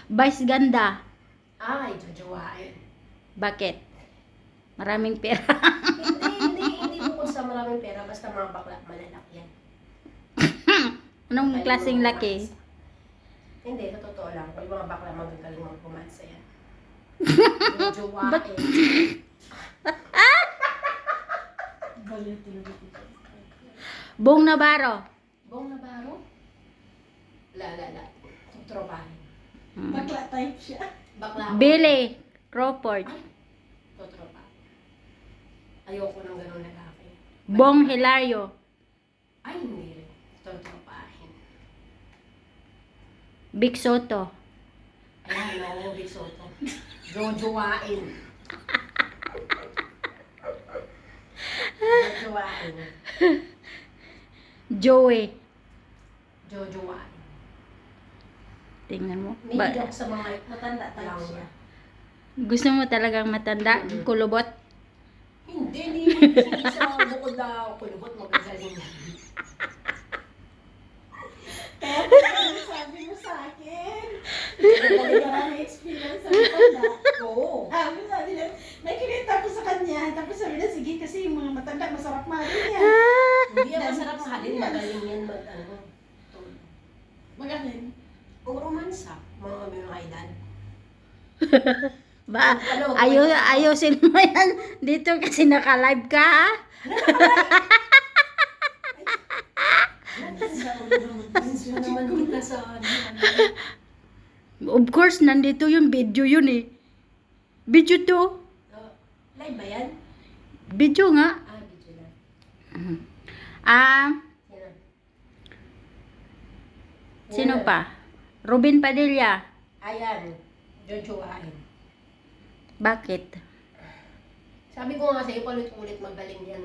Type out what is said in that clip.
Vice ganda. Ay, jojowain. Bakit? Maraming pera. Hindi bukod sa maraming pera, basta mga bakla, malalaki yan. Anong Magaling klaseng mga laki? pumansa. Hindi, sa totoo lang. Yung mga bakla magagaling mga pumansa yan. Jojowain. Bong Navarro. Bong Navarro? La. Tutropahin. Bakla type siya. Bakla. Billy Crawford. Tutropahin. Ayoko ng ganun lalaki. Bong Hilario. Ay, hindi rin. Tutropahin. Vic Soto. Ayan, no, Vic Soto. Jojowain. Jojowain. Joey. Jojowain. Tingnan mo. May hilig ako sa mga Matanda type lang siya. Gusto mo talagang matanda? Kulubot? Hindi siya bukod na kulubot magagaling yan. Kaya ano sabi mo sa akin? Magaling ka na experience sa matanda. Oo. Sabi niya, may kinita ko sa kanya. Tapos sabi niya, sige kasi yung mga matanda masarap mahalin yan. Hindi yan masarap mahalin, magaling yan mag-ano. Magaling. Kung romansa, mga kami ng edad. Ba, ayusin mo yan. Dito kasi naka-live ka, ha? Gusto naman kita sa ano. Of course, nandito yung video yun eh. Video to. Live ba yan? Video nga. Video lang. Sino? Sino pa? Robin Padilla. Ayan. Jojowain. Bakit? Sabi ko nga sa'yo, palit-ulit magaling yan.